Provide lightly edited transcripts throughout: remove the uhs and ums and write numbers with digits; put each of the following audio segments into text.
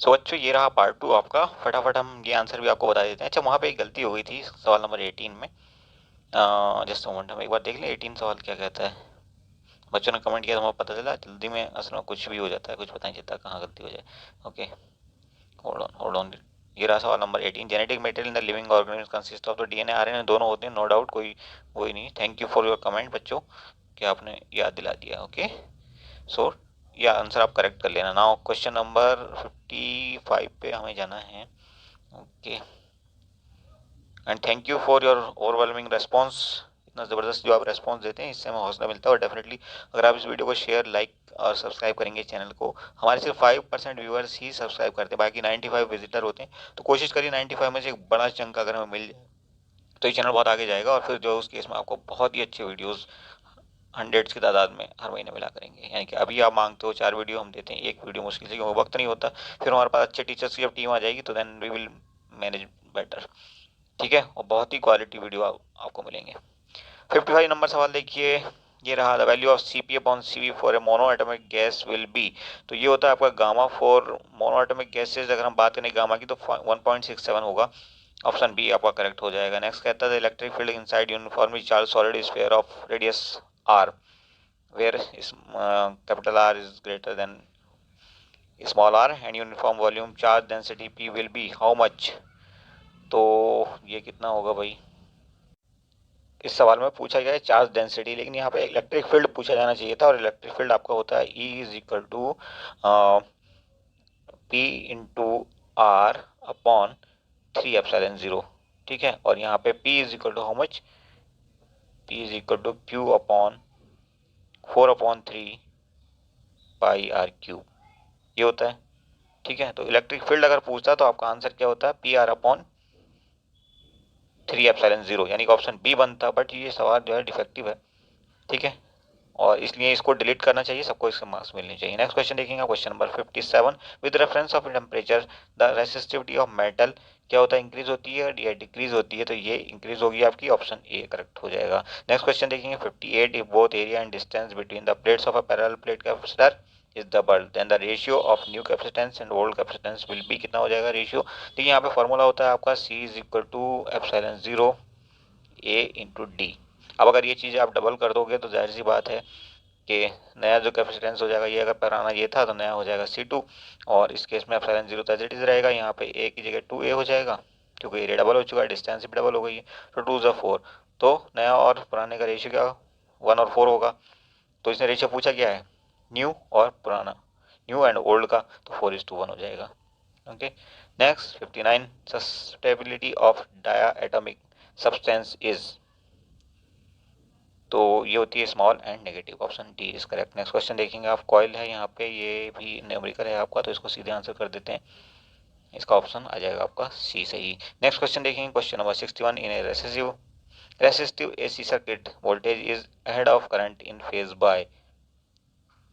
सो बच्चों ये रहा पार्ट 2 आपका। फटाफट हम ये आंसर भी आपको बता देते हैं। अच्छा वहाँ पे एक गलती हो गई थी सवाल नंबर 18 में। जस्ट मोमेंट, हम एक बार देख लें 18 सवाल क्या कहता है। बच्चों ने कमेंट किया तो हमें पता चला, जल्दी में असल में कुछ भी हो जाता है, कुछ पता नहीं चलता कहाँ गलती हो जाए। Okay, hold on. ये रहा सवाल number 18। Genetic material in the living organism consist of the DNA RNA, दोनों होते हैं, नो डाउट, कोई वही नहीं। Thank you for your comment बच्चों, कि आपने याद दिला दिया। ओके, सो ये आंसर आप करेक्ट कर लेना। नाउ क्वेश्चन नंबर 55 पे हमें जाना है। Okay, and thank you for your overwhelming response. इतना ज़बरदस्त जो आप रेस्पॉन्स देते हैं, इससे हमें हौसला मिलता है। और डेफिनेटली अगर आप इस वीडियो को शेयर, लाइक और सब्सक्राइब करेंगे चैनल को, हमारे सिर्फ 5% व्यूअर्स ही सब्सक्राइब करते हैं, बाकी 95 विजिटर होते हैं। तो कोशिश करिए 95 में से एक बड़ा चंक अगर हमें मिल जाए तो ये चैनल बहुत आगे जाएगा। और फिर जो उस केस में आपको बहुत ही अच्छे वीडियोस हंड्रेड्स की तादाद में हर महीने मिला करेंगे। यानी कि अभी आप मांगते हो 4 वीडियो, हम देते हैं 1 वीडियो मुश्किल से, क्योंकि वक्त नहीं होता। फिर हमारे पास अच्छे टीचर्स की जब टीम आ जाएगी तो then we will manage better. ठीक है, और बहुत ही क्वालिटी वीडियो आपको मिलेंगे। 55 नंबर सवाल देखिए, ये रहा। The value of Cp upon Cv for a mono atomic gas will be. तो ये होता है आपका gamma for mono atomic gases. अगर हम बात करें गामा की तो 1.67 होगा। ऑप्शन बी आपका करेक्ट हो जाएगा। नेक्स्ट कहता है electric field inside uniformly charge solid sphere of radius R where capital R is greater than small R and uniform volume charge density P will be how much. तो ये कितना होगा भाई। इस सवाल में पूछा गया है चार्ज डेंसिटी, लेकिन यहाँ पे इलेक्ट्रिक फील्ड पूछा जाना चाहिए था। और इलेक्ट्रिक फील्ड आपका होता है E is equal to P into R upon 3 epsilon 0। ठीक है, और यहाँ पे P is equal to how much, P is equal to Q upon 4/3 pi R cube, ये होता है। ठीक है, तो इलेक्ट्रिक फील्ड अगर पूछता तो आपका आंसर क्या होता है, PR/3 एप्सिलॉन 0, यानी कि ऑप्शन बी बनता। बट ये सवाल जो है डिफेक्टिव है। ठीक है, और इसलिए इसको डिलीट करना चाहिए, सबको इसके मार्क्स मिलने चाहिए। नेक्स्ट क्वेश्चन देखेंगे, question number 57। With reference of temperature the resistivity of metal क्या होता है, इंक्रीज होती है या डिक्रीज होती है। तो ये इंक्रीज होगी आपकी, ऑप्शन ए करेक्ट हो जाएगा। नेक्स्ट क्वेश्चन देखेंगे 58। If both area and distance between the plates of a parallel plate capacitor is double then the ratio of new capacitance and old capacitance will be. कितना हो जाएगा ratio. देखिए यहाँ पे formula होता है आपका C is equal to epsilon 0 A into D. अब अगर ये चीज़ आप डबल कर दोगे तो जाहिर सी बात है कि नया जो कैपेसिटेंस हो जाएगा, ये अगर पुराना ये था तो नया हो जाएगा C2। और इस केस में एप्सिलॉन 0 तो एज इट इज रहेगा, यहाँ पे A की जगह 2A हो जाएगा, क्योंकि एरिया डबल हो चुका है, डिस्टेंस भी डबल हो गई है। तो 2 ज़ा 4, तो नया और पुराने का रेशियो क्या 1 और 4 होगा। तो इसने रेशियो पूछा क्या है, न्यू और पुराना, न्यू एंड ओल्ड का, तो 4:1 हो जाएगा। Okay, next 59। Susceptibility of diatomic substance is. तो ये होती है small and negative, option D is correct. Next question देखेंगे आप, कॉइल है यहाँ पे, ये भी न्यूमेरिकल है आपका, तो इसको सीधे आंसर कर देते हैं। इसका ऑप्शन आ जाएगा आपका सी सही। नेक्स्ट क्वेश्चन देखेंगे, question number 61। In A resistive AC circuit voltage is ahead of current in phase by.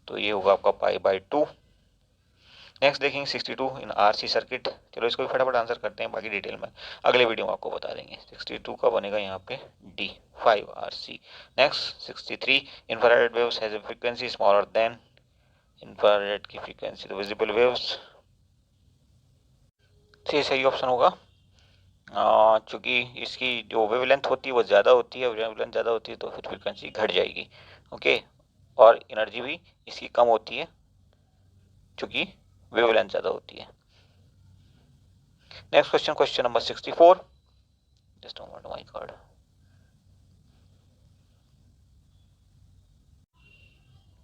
तो ये होगा आपका π/2। नेक्स्ट देखेंगे 62। इन आरसी सर्किट, चलो इसको भी फटाफट आंसर करते हैं, बाकी डिटेल में अगले वीडियो में आपको बता देंगे। 62 का बनेगा यहाँ पे D 5RC। Next 63। Infrared waves has a frequency smaller than. Infrared की फ्रीक्वेंसी तो विजिबल वेव्स से सही ऑप्शन होगा, चूंकि इसकी जो वेवलेंथ होती है वो ज़्यादा होती है, वेवलेंथ ज़्यादा होती है तो फिर फ्रीक्वेंसी घट जाएगी। ओके, और एनर्जी भी इसकी कम होती है चूंकि वेवलेंथ ज़्यादा होती है। Next question, question number 64। Just moment, my god.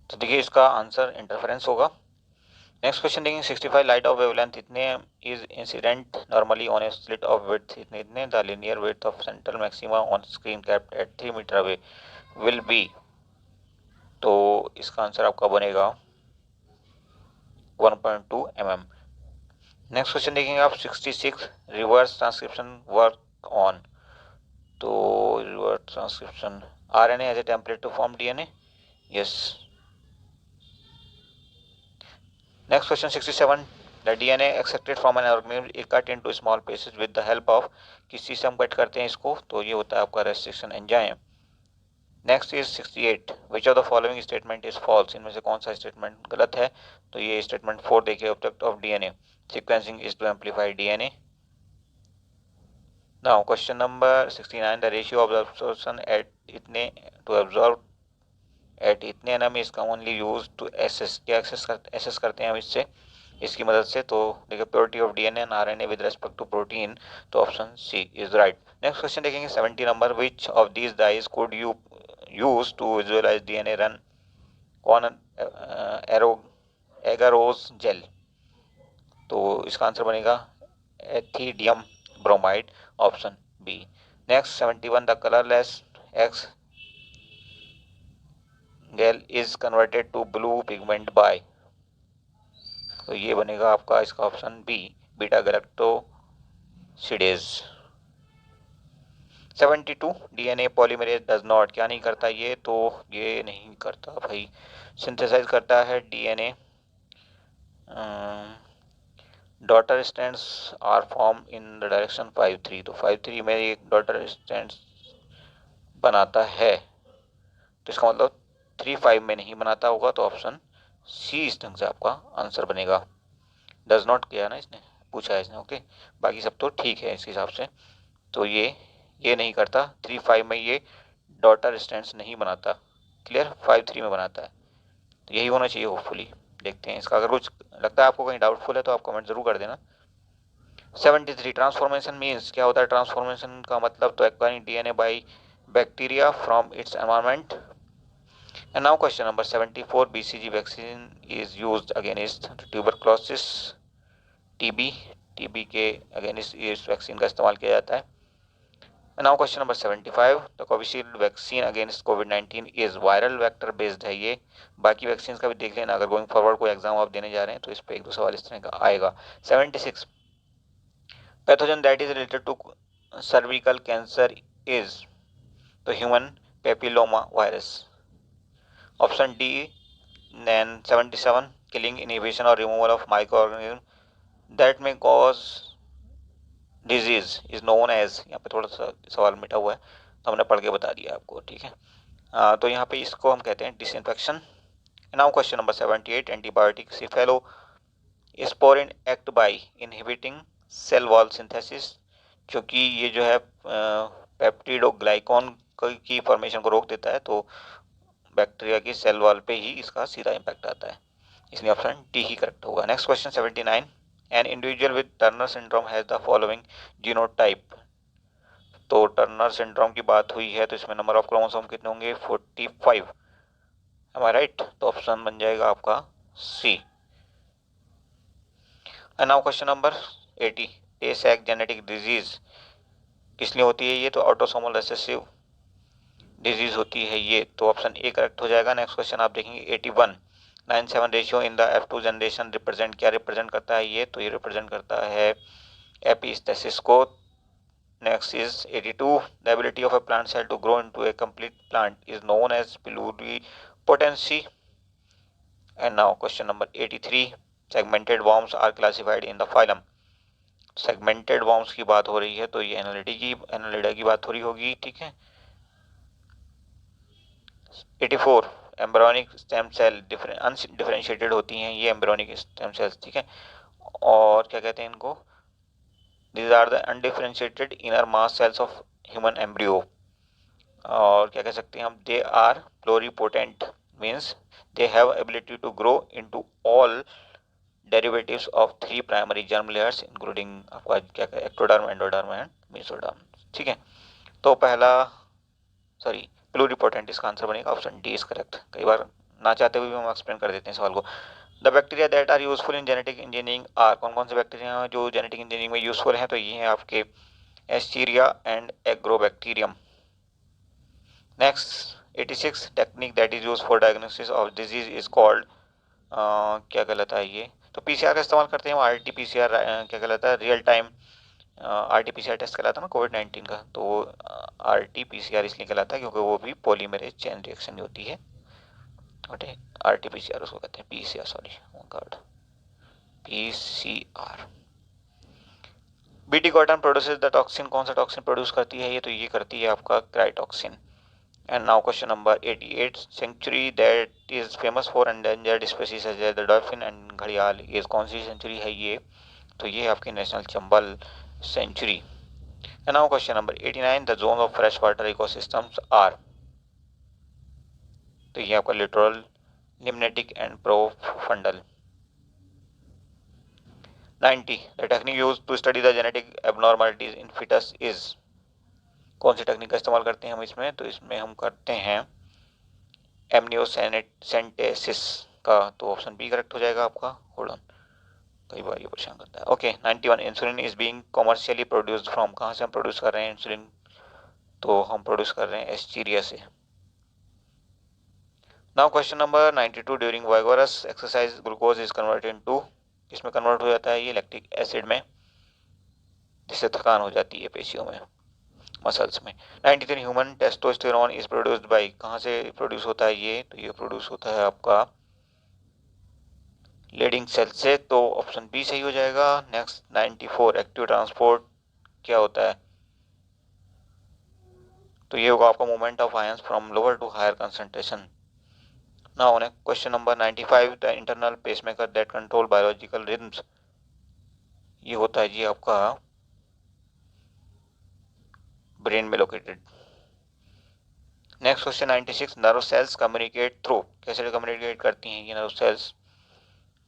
तो देखिए इसका आंसर इंटरफेरेंस होगा। नेक्स्ट क्वेश्चन देखेंगे 65। लाइट ऑफ वेवलेंथ इतने is incident normally on a slit of width इतने the linear width of central maxima on screen kept at 3 metre away will be. तो इसका answer आपका बनेगा 1.2 mm। नेक्स्ट क्वेश्चन देखेंगे आप 66। Reverse transcription work on. तो reverse transcription RNA as a template to form DNA, yes. Next question 67. The DNA extracted from an organism is cut into small pieces with the help of, किस चीज़ से हम cut करते हैं इसको, तो ये होता है आपका restriction enzyme. Next is 68, which of the following statement is false, इनमें से कौन सा स्टेटमेंट गलत है? तो ये स्टेटमेंट 4 देखिए, object of DNA sequencing is to amplify DNA. Now question number 69, the ratio of absorption at इतने टू एब्जॉर्ब एट इतने nm is commonly use to assess, क्या एसेस करते हैं हम इससे, इसकी मदद से? तो देखिए purity of DNA and RNA with respect to protein, तो option C is right. Next question देखेंगे 70 number, which of these dyes could you use to visualise DNA run on एरो एगारोज जेल, तो इसका आंसर बनेगा ethidium bromide, option B. Next 71, the colourless X gal is converted to blue pigment by, तो ये बनेगा आपका इसका option B, beta galactosidase. 72, DNA polymerase does not, क्या नहीं करता ये? तो ये नहीं करता भाई, सिंथेसाइज करता है DNA, daughter strands are form in the direction 5-3, तो 5-3 में एक डॉटर स्ट्रैंड्स बनाता है, तो इसका मतलब 3-5 में नहीं बनाता होगा, तो ऑप्शन सी इस ढंग से आपका आंसर बनेगा। डज नॉट किया ना इसने, पूछा है इसने, ओके, बाकी सब तो ठीक है इस हिसाब से। तो ये नहीं करता, 3-5 में ये डॉटर स्टैंड्स नहीं बनाता, क्लियर, 5-3 में बनाता है, तो यही होना चाहिए होपफुली। देखते हैं इसका, अगर कुछ लगता है आपको कहीं डाउटफुल है तो आप कमेंट जरूर कर देना। 73, ट्रांसफॉर्मेशन मीन्स, क्या होता है ट्रांसफॉर्मेशन का मतलब? तो acquiring DNA by bacteria from its environment. And now question number 74, BCG vaccine is used against tuberculosis, TB, TB के अगेंस्ट इस वैक्सीन का इस्तेमाल किया जाता है। Now question number 75, the Covishield vaccine against covid is viral vector based है ये, बाकी वैक्सीन का भी देख लेना, अगर गोइंग फॉरवर्ड कोई एग्जाम आप देने जा रहे हैं तो इस पे एक दो सवाल इस तरह का आएगा। 76, pathogen that is related to cervical cancer is, तो human papilloma virus, option D. Then 77, killing inhibition और removal of micro organism that may cause disease is known as, यहाँ पे थोड़ा सा सवाल मिटा हुआ है तो हमने पढ़ के बता दिया आपको, ठीक है। तो यहाँ पे इसको हम कहते हैं disinfection. Now question number 78, antibiotic cephalosporin act by inhibiting cell wall synthesis, क्योंकि ये जो है पेप्टिडोग्लाइकॉन की फॉर्मेशन को रोक देता है, तो बैक्टीरिया की सेल वॉल पे ही इसका सीधा इम्पैक्ट आता है, इसलिए ऑप्शन डी ही करेक्ट होगा। Next question 79, an individual with Turner syndrome has the following genotype, तो टर्नर सिंड्रोम की बात हुई है तो इसमें नंबर ऑफ क्रोमोसोम कितने होंगे? 45, एम आई राइट? तो ऑप्शन बन जाएगा आपका सी। एंड नाउ क्वेश्चन नंबर 80, टे सैक जेनेटिक डिजीज किस लिए होती है ये? तो ऑटोसोमल रिसेसिव डिजीज होती है ये, तो ऑप्शन ए करेक्ट हो जाएगा। नेक्स्ट क्वेश्चन आप देखेंगे 81, 9:7 ratio in the F2 generation represent, क्या रिप्रेजेंट करता है ये? तो ये रिप्रेजेंट करता है एपिस्टेसिस को। Next is 82, the ability of a plant cell to grow into a complete plant is known as pluripotency. And now question number 83, segmented worms are classified in the phylum, segmented worms की बात हो रही है तो ये Annelida की बात हो रही होगी, ठीक है। 84, एम्ब्रियोनिक स्टेम सेल अनडिफरेंशिएटेड होती हैं ये एम्ब्रियोनिक स्टेम सेल्स, ठीक है। और क्या कहते हैं इनको? These are the undifferentiated inner mass cells of human embryo, और क्या कह सकते हैं हम? They are pluripotent, means they have ability to grow into all derivatives of 3 primary germ layers including आपका क्या कहते हैं एक्टोडर्म, एंडोडर्म एंड मेसोडर्म, ठीक है। तो पहला प्लूरीपोटेंट इसका आंसर बनेगा, ऑप्शन डी इज करेक्ट। कई बार ना चाहते हुए भी हम एक्सप्लेन कर देते हैं सवाल को। The bacteria that are useful in genetic engineering are, कौन कौन से बैक्टीरिया हैं जो जेनेटिक इंजीनियरिंग में यूजफुल हैं? तो ये हैं आपके Asteria and agrobacterium. Next 86, technique that is use for diagnosis of disease is called, क्या कहलाता है ये? तो पीसीआर का इस्तेमाल करते हैं, आरटी पीसीआर, क्या कहलाता है? Real time RT PCR test कहलाता है ना कोविड-19 का, तो आरटी पीसीआर इसलिए कहलाता है क्योंकि वो भी पॉलीमरेज चेन रिएक्शन होती है, ओके। आरटी पीसीआर उसको कहते हैं, PCR sorry God, PCR. BT cotton produces the toxin, कौन सा टॉक्सिन प्रोड्यूस करती है ये? तो ये करती है आपका क्राइटॉक्सिन, And now question number 88, sanctuary that is famous for endangered species such as the dolphin and घड़ियाल is कौन सी सेंचुरी है ये? तो ये आपकी national Chambal sanctuary. And now question number 89, the zones of freshwater ecosystems are. तो ये आपका littoral, limnetic and profundal. 90, the technique used to study the genetic abnormalities in fetus is. कौन सी टेक्निक का इस्तेमाल करते हैं हम इसमें? तो इसमें हम करते हैं एमनियोसेंटेसिस का. तो ऑप्शन बी करेक्ट हो जाएगा आपका. होल्ड ऑन, कई बार ये परेशान करता है. Okay, 91, insulin is being commercially produced from. कहाँ से हम प्रोड्यूस कर रहे हैं इंसुलिन? तो हम प्रोड्यूस कर रहे हैं एस्चीरिया से. Now question number 92, during vigorous exercise glucose is converted into. किसमें कन्वर्ट हो जाता है ये? लैक्टिक एसिड में, जिससे थकान हो जाती है पेशियों में, मसल्स में. 93, human testosterone is produced by. कहाँ से प्रोड्यूस होता है ये? तो ये प्रोड्यूस होता है आपका लीडिंग सेल से. तो ऑप्शन बी सही हो जाएगा. नेक्स्ट 94, एक्टिव ट्रांसपोर्ट क्या होता है? तो ये होगा आपका movement of ions from lower to higher concentration. Now next question number 95, the internal pacemaker that control biological rhythms. ये होता है जी आपका ब्रेन में located. Next question 96, nerve cells communicate through. कैसे कम्युनिकेट करती हैं ये नर्व सेल्स?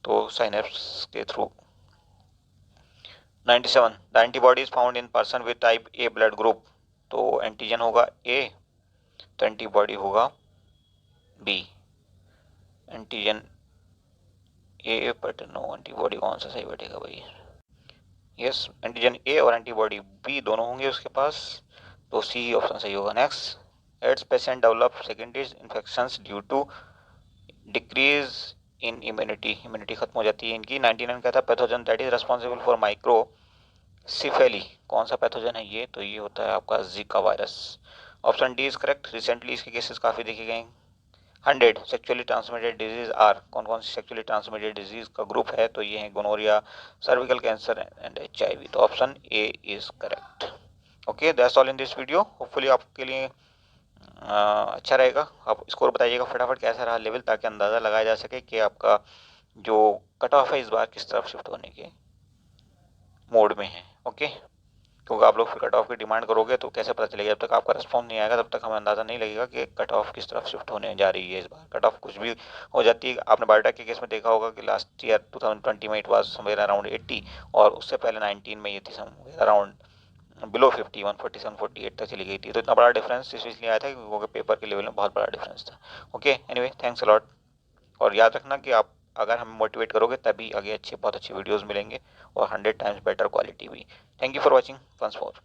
तो साइनेप्स के थ्रू. 97, the antibodies found in person with type A blood group. तो एंटीजन होगा ए, तो एंटीबॉडी होगा B. Antigen A but no antibody. कौन सा सही बैठेगा भाई? यस, एंटीजन ए और एंटीबॉडी बी दोनों होंगे उसके पास. तो सी ऑप्शन सही होगा. Next, AIDS patient develop secondary infections due to decrease in immunity. Immunity खत्म हो जाती है इनकी. 99 कहता है pathogen that is responsible for microcephaly. कौन सा पैथोजन है ये? तो ये होता है आपका Zika virus. Option D is correct. Recently इसके केसेस काफ़ी देखे गए. 100, सेक्सुअली ट्रांसमिटेड डिजीज आर. कौन कौन सी सेक्सुअली ट्रांसमिटेड डिजीज का ग्रुप है? तो ये है gonorrhoea, cervical cancer and HIV. तो option A is correct. Okay, that's all in this video. Hopefully आपके लिए अच्छा रहेगा. आप स्कोर बताइएगा फटाफट कैसा रहा लेवल, ताकि अंदाज़ा लगाया जा सके कि आपका जो कट ऑफ है इस बार किस तरफ शिफ्ट होने के मोड में है. ओके, क्योंकि आप लोग फिर कट ऑफ की डिमांड करोगे तो कैसे पता चलेगा? जब तक आपका रिस्पॉन्स नहीं आएगा तब तक हमें अंदाज़ा नहीं लगेगा कि कट ऑफ किस तरफ शिफ्ट होने जा रही है इस बार. कट ऑफ कुछ भी हो जाती है. आपने बायोटेक के केस में देखा होगा कि लास्ट ईयर 2020 में इट वाज समवेयर अराउंड 80, और उससे पहले 19 में ये थी समवेयर अराउंड बिलो 50, 147, 48 तक चली गई थी. तो इतना बड़ा डिफरेंस इसलिए आया था क्योंकि पेपर के लेवल में बहुत बड़ा डिफरेंस था. Okay, anyway, thanks a lot. और याद रखना कि आप अगर हमें मोटिवेट करोगे तभी आगे बहुत अच्छी वीडियोज़ मिलेंगे, और 100 टाइम्स बेटर क्वालिटी भी. Thank you for watching once more.